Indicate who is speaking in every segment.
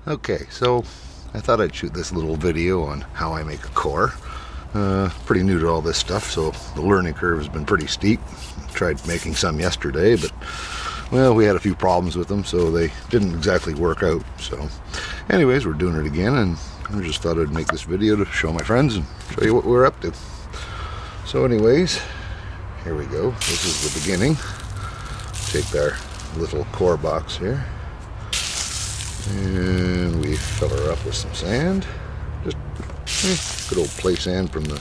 Speaker 1: Okay, so I thought I'd shoot this little video on how I make a core. Pretty new to all this stuff, so the learning curve has been pretty steep. Tried making some yesterday, but well, we had a few problems with them, so they didn't exactly work out. So anyways, we're doing it again, and I just thought I'd make this video to show my friends and show you what we're up to. So anyways, here we go. This is the beginning. Take our little core box here, and we fill her up with some sand. Just good old play sand from the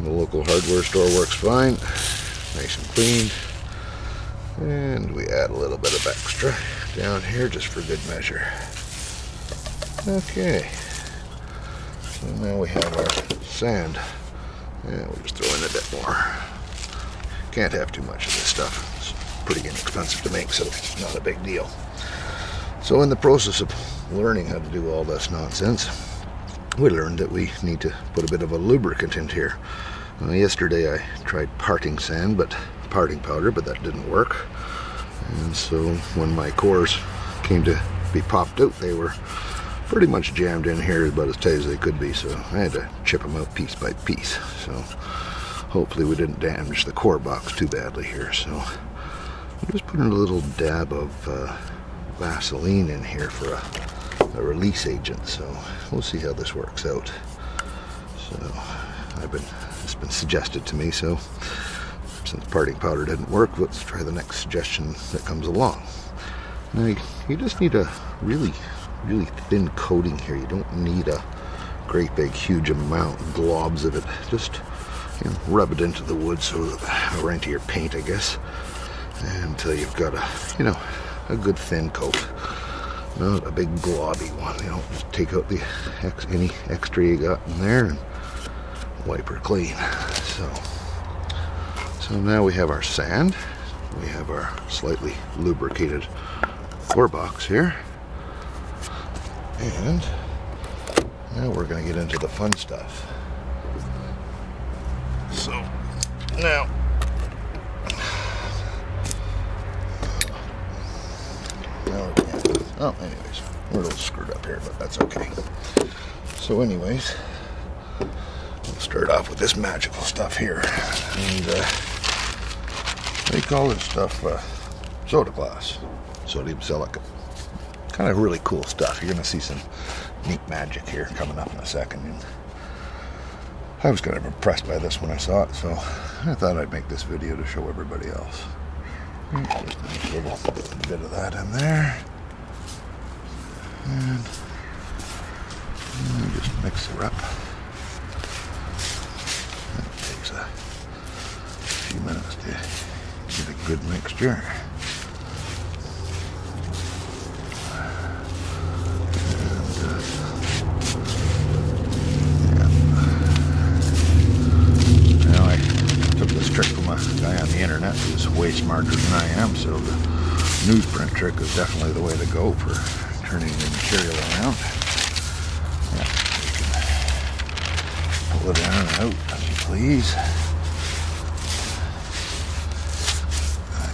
Speaker 1: local hardware store works fine. Nice and clean. And we add a little bit of extra down here just for good measure. Okay. So now we have our sand. And we'll just throw in a bit more. Can't have too much of this stuff. It's pretty inexpensive to make, so it's not a big deal. So in the process of learning how to do all this nonsense, we learned that we need to put a bit of a lubricant in here. Yesterday I tried parting powder, but that didn't work. And so when my cores came to be popped out, they were pretty much jammed in here about as tight as they could be, so I had to chip them out piece by piece. So hopefully we didn't damage the core box too badly here. So I'm just putting a little dab of Vaseline in here for a release agent, so we'll see how this works out. So it's been suggested to me, so since parting powder didn't work, let's try the next suggestion that comes along. Now you just need a really thin coating here. You don't need a great big huge amount, globs of it. Just rub it into the wood, or into your paint, I guess, until you've got a good thin coat. Not a big globby one. Just take out any extra you got in there and wipe her clean. So now we have our sand. We have our slightly lubricated core box here. And now we're going to get into the fun stuff. So now, anyways, we're a little screwed up here, but that's okay. So anyways, we'll start off with this magical stuff here. And they call this stuff soda glass, sodium silicate. Kind of really cool stuff. You're going to see some neat magic here coming up in a second. And I was kind of impressed by this when I saw it, so I thought I'd make this video to show everybody else. Just a little bit of that in there. And just mix her up. That takes a few minutes to get a good mixture. Guy on the internet who's way smarter than I am, so the newsprint trick is definitely the way to go for turning the material around. Yeah, you can pull it in and out as you please.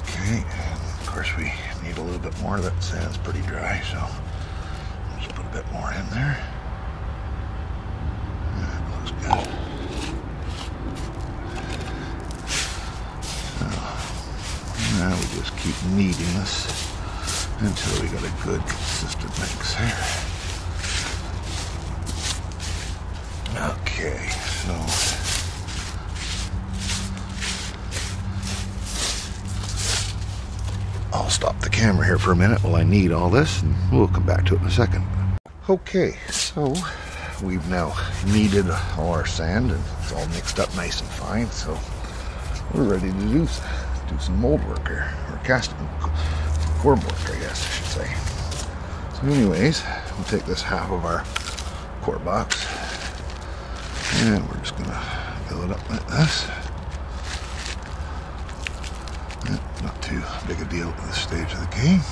Speaker 1: Okay, and of course we need a little bit more. That sand's pretty dry, so I'll just put a bit more in there. That looks good. Now we just keep kneading this until we got a good consistent mix here. Okay, so I'll stop the camera here for a minute while I knead all this, and we'll come back to it in a second. Okay, so we've now kneaded all our sand and it's all mixed up nice and fine, so we're ready to do some mold work here, or casting, core work, I guess I should say. So anyways, we'll take this half of our core box, and we're just gonna fill it up like this. Not too big a deal at this stage of the game.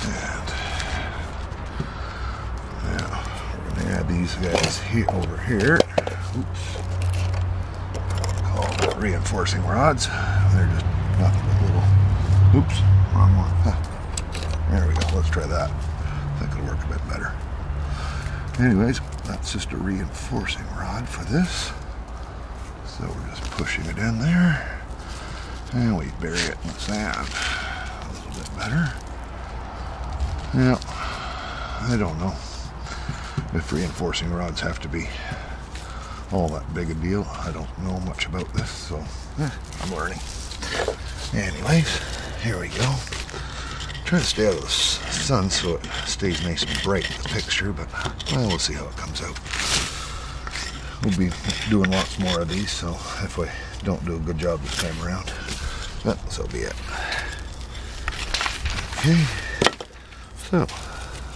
Speaker 1: And now we're gonna add these guys over here. Oops. Called reinforcing rods. They're just nothing but little, oops, wrong one. Huh. There we go, let's try that. think it'll work a bit better. Anyways, that's just a reinforcing rod for this. So we're just pushing it in there, and we bury it in the sand a little bit better. Now, I don't know if reinforcing rods have to be all that big a deal. I don't know much about this, so I'm learning. Anyways, here we go. Try to stay out of the sun so it stays nice and bright in the picture, but well, we'll see how it comes out. We'll be doing lots more of these, so if we don't do a good job this time around, well, so be it. Okay, so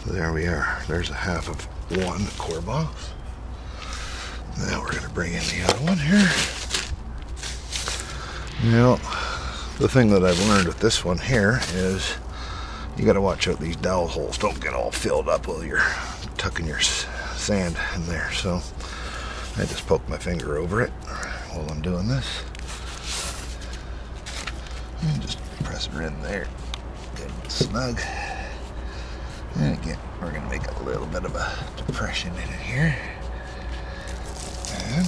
Speaker 1: there we are. There's a half of one core box. Now we're going to bring in the other one here. Now, the thing that I've learned with this one here is you got to watch out these dowel holes. Don't get all filled up while you're tucking your sand in there. So I just poke my finger over it while I'm doing this. And just press her in there. Good and snug. And again, we're going to make a little bit of a depression in it here. And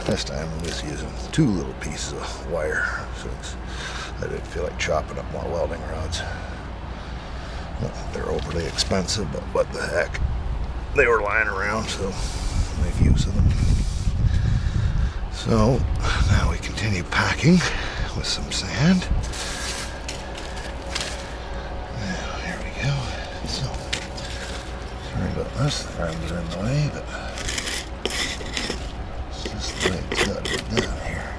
Speaker 1: this time I'm just using 2 little pieces of wire since I didn't feel like chopping up more welding rods. Not that they're overly expensive, but what the heck. They were lying around, so make use of them. So now we continue packing with some sand. Now here we go. So sorry about this, the arms are in the way, but it's just the way it's got to be done here.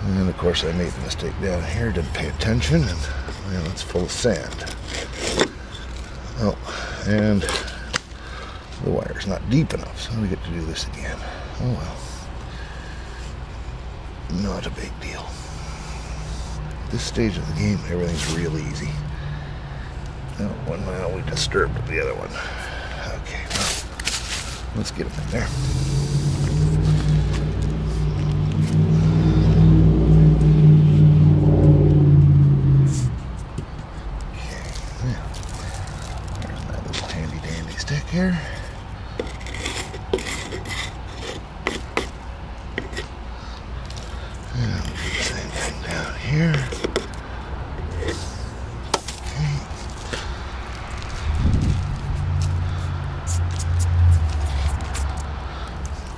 Speaker 1: And of course I made the mistake down here, didn't pay attention, and well, it's full of sand. Oh, and the wire's not deep enough, so we get to do this again. Oh well. Not a big deal. At this stage of the game, everything's real easy. Now, one mile we disturbed the other one. Okay, well, let's get them in there. Here. And we'll do the same thing down here.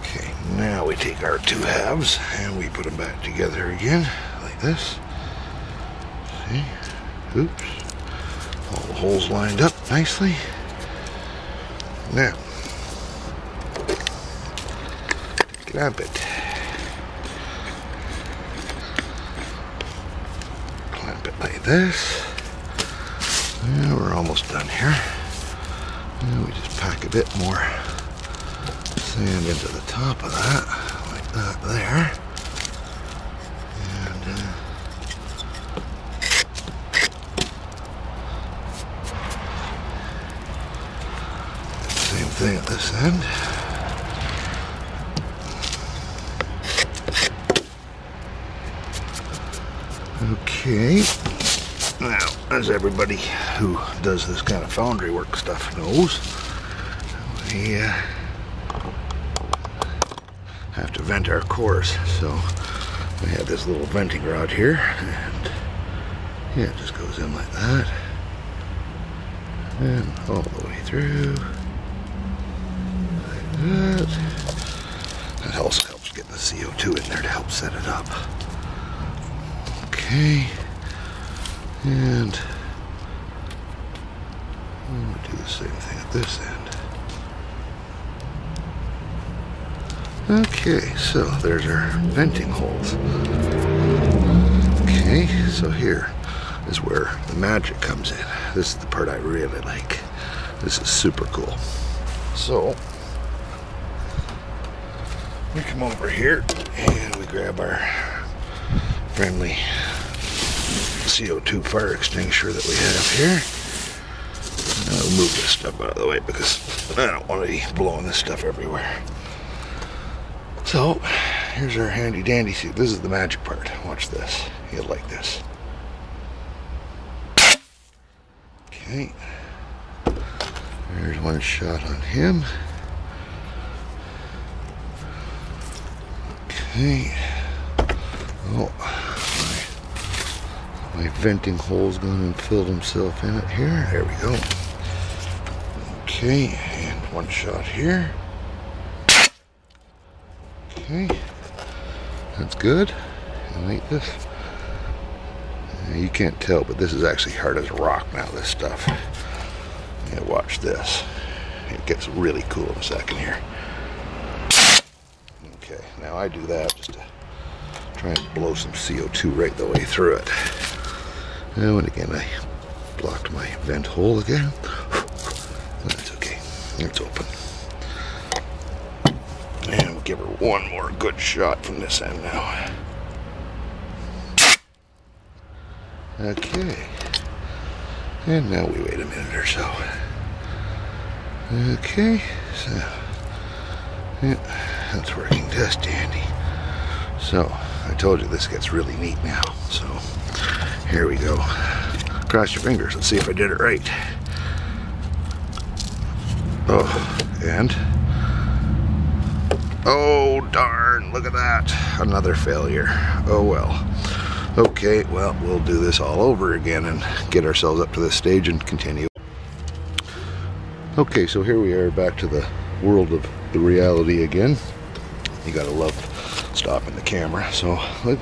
Speaker 1: Okay, now we take our 2 halves and we put them back together again, like this. See? Oops. All the holes lined up nicely. Now, clamp it. Clamp it like this. And we're almost done here. And we just pack a bit more sand into the top of that, like that there. And same thing at this end. Okay. Now, as everybody who does this kind of foundry work stuff knows, we have to vent our cores. So we have this little venting rod here, and yeah, it just goes in like that, and all the way through. That also helps get the CO2 in there to help set it up. Okay, and we'll do the same thing at this end. Okay, so there's our venting holes. Okay, so here is where the magic comes in. This is the part I really like. This is super cool. So we come over here and we grab our friendly CO2 fire extinguisher that we have here. I'll move this stuff out of the way because I don't want to be blowing this stuff everywhere. So here's our handy dandy suit. This is the magic part. Watch this. You'll like this. There's one shot on him. Okay. Oh, my venting hole's gone and filled himself in it here. There we go. Okay, and one shot here. Okay, that's good. I like this. You can't tell, but this is actually hard as a rock now, this stuff. Yeah, watch this. It gets really cool in a second here. Okay, now I do that just to try and blow some CO2 right the way through it. And again, I blocked my vent hole again. That's okay, it's open. And we'll give her one more good shot from this end now. Okay, and now we wait a minute or so. Okay, so yeah, that's working just dandy. So I told you this gets really neat now. So here we go. Cross your fingers. Let's see if I did it right. Oh, and oh darn! Look at that. Another failure. Oh well. Okay, well, we'll do this all over again and get ourselves up to this stage and continue. Okay, so here we are back to the world of the reality again. You gotta love stopping the camera. So it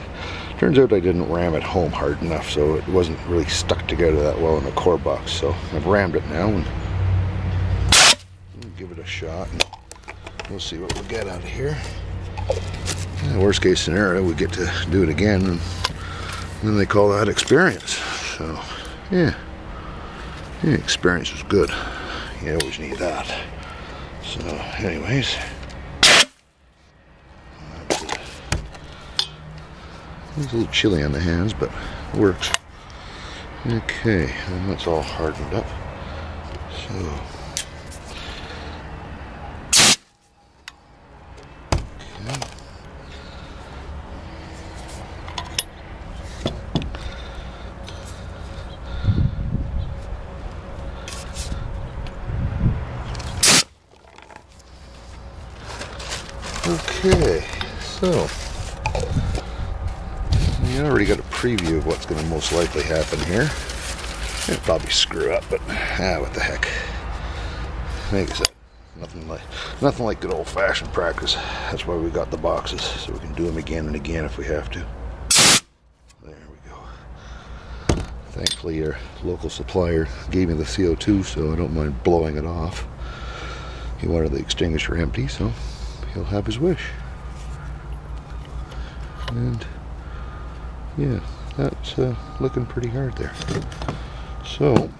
Speaker 1: turns out I didn't ram it home hard enough, so it wasn't really stuck together that well in the core box. So I've rammed it now and we'll give it a shot and we'll see what we'll get out of here. In the worst case scenario, we get to do it again, and then they call that experience. So yeah, experience is good. You always need that. So anyways, it's a little chilly on the hands, but it works. Okay, and that's all hardened up. So okay, so you already got a preview of what's going to most likely happen here. It'll probably screw up, but what the heck. Like I said, nothing like good old-fashioned practice. That's why we got the boxes, so we can do them again and again if we have to. There we go. Thankfully, your local supplier gave me the CO2, so I don't mind blowing it off. He wanted the extinguisher empty, so he'll have his wish. And yeah, that's looking pretty hard there. So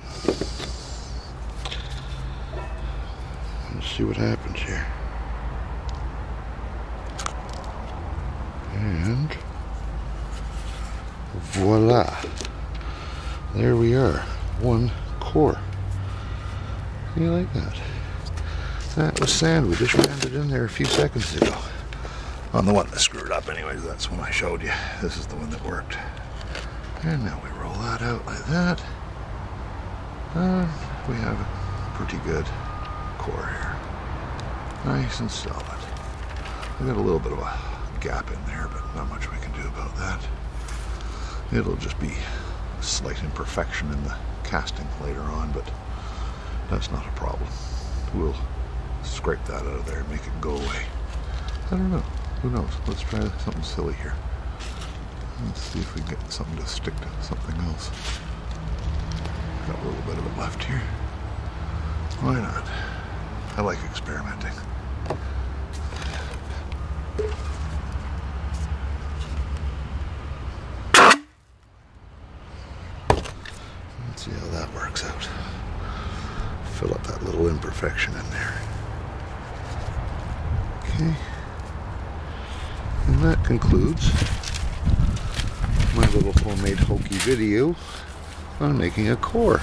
Speaker 1: let's see what happens here. And voila, there we are, one core. You like that? That was sand. We just rammed it in there a few seconds ago. On the one that screwed up anyways, that's one I showed you. This is the one that worked. And now we roll that out like that. We have a pretty good core here. Nice and solid. We got a little bit of a gap in there, but not much we can do about that. It'll just be a slight imperfection in the casting later on, but that's not a problem. We'll scrape that out of there and make it go away. I don't know. Who knows? Let's try something silly here. Let's see if we can get something to stick to something else. Got a little bit of it left here. Why not? I like experimenting. Let's see how that works out. Fill up that little imperfection in there. Okay. And that concludes my little homemade hokey video on making a core.